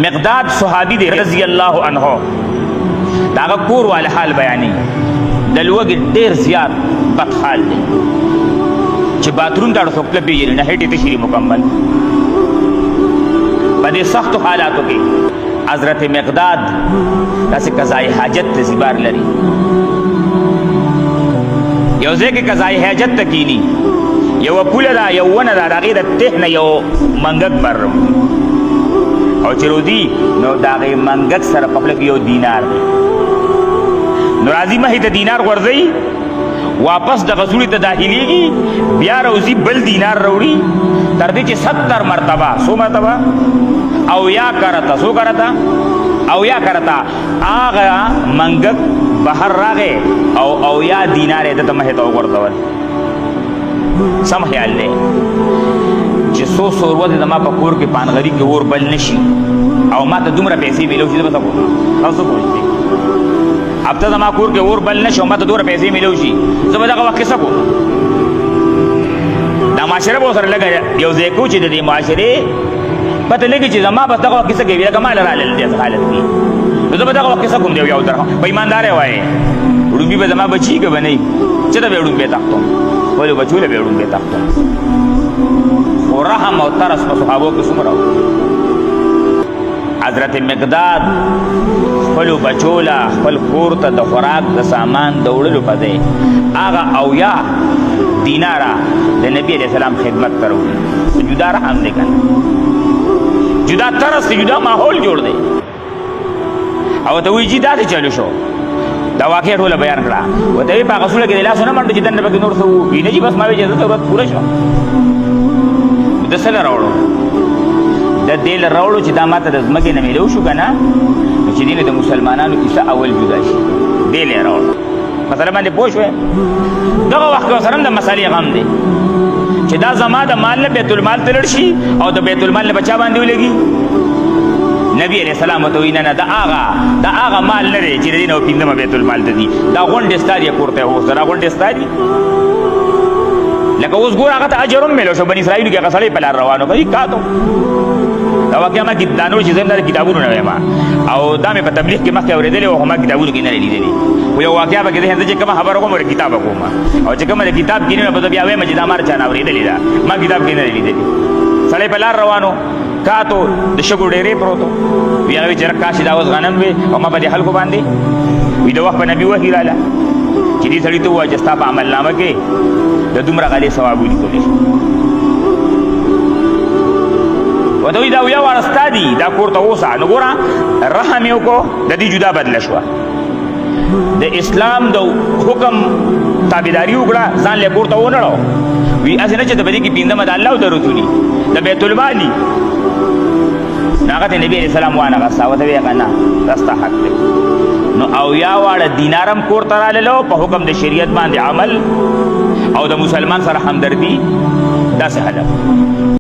مقداد صحابی دی رضی الله عنه داغه کور والا حال بیانی د لوګي ډیر زیات بد حال دی چې باتروم دا څوکله پیږي نه هټي تشری مکمل په دې سخت حالاتو کې حضرت مقداد داسې قضای حاجت ته زیبار لري یو ځکه قضای حاجت ته کینی یو پوله دا یو ونه دا دغه د تهنه یو منګک بر او چرودی نو دغه منګک سره په خپل یو دینار نو راځي مه ته دینار ورځي واپس د غسولی ته داخليږي بیا روزي بل دینار وروړي تر دې چې 70 مرتبه سو مرتبه او یا کرتا سو کرتا او یا کرتا آغا منګک بهر راغې او یا دینار دې ته مه ته ورځول سم خیال دی چې سو ورځې د ما په کور کې پانغري کې اور بل نشي او ما ته دومره پیسې ملو شي تاسو تاسو کوئ ابته د ما کور کې اور بل نشي او ما ته دومره پیسې ملو شي زه به دغه وخت څه کوم دا معاشره به سره لګا یو ځای کو چې د دې معاشره پته لګي چې زما به دغه وخت څه کوي لکه مال را لل دې حالت کې زه به دغه وخت څه کوم دی یو درته په ایماندار وای وړوبي به زما بچی کې بنئ چې دا به وړوبي تاختم ولې بچوله به وړوبي تاختم ورحم او ترس په صحابو کې څومره حضرت مقداد خپل بچولا خپل کور ته د خوراک د سامان د وړلو په ځای هغه او یا دینارا د نبی علیہ السلام خدمت کرو جدا رحم دی کنه جدا ترس جدا ماحول جوړ دی او ته وی جدا دې چلو شو دا واقعي ټول بیان کړه وته په غسوله کې لاس نه منډه چې دنه به نور څه ویني چې بس ما وی ضرورت پوره شو د سره راوړو د دې راوړو چې دا ماته د زمګې نه ملو شو کنه چې دینه د مسلمانانو کیسه اول جدا شي دې له راوړو مثلا باندې پوښوي دغه وخت سره د مسالې غم دی چې دا زما د مال نه بیت المال تلل شي او د بیت المال نه بچا باندې ولګي نبی علیہ السلام ته وینا نه دا هغه مال نه دی چې دینه پیندمه بیت المال ته دي دا غونډه ستاري کوړته هو سره غونډه ستاري لکه اوس ګور هغه ته اجرم ملو شو بنی اسرائیل کې هغه سړی په لار روانو کوي کاتو دا واقعا ما کې دانو چې زنده کتابونو نه وایم او دا مې په تبلیغ کې مخکې اورېدلې او هم کتابونو کې نه لیدلې و یو واقعا به کې چې کوم خبر کوم کتاب کوم او چې کوم کتاب کې نه به بیا وایم چې دا مار چا نه اورېدلې دا ما کتاب کې نه لیدلې سړی په لار روانو کاتو د شګو ډېرې پروتو بیا وی چې راکاشي دا اوس غنم وي او ما په دې خلکو باندې وی د وخت په نبی وحی رااله چې دې سړی ته وایي چې ستا په عمل نامه کې د دومره غالي ثواب ولیکل شي ودوی دا یو ورستا دي دا کوړه اوسه نو ګوره رحم یو کو د دې جدا بدل شو د اسلام د حکم تابعداري وکړه ځان له کوړه ونړو وی اسنه چې د بری کې پیندمه د الله او د رسولي د بیت المال ناغت نبی علیہ السلام وانا غصاوته وی کنه راستا حق دی نو او یا واړه دینارم کور تراله په حکم د شریعت باندې عمل او د مسلمان سره همدردی دا څه حل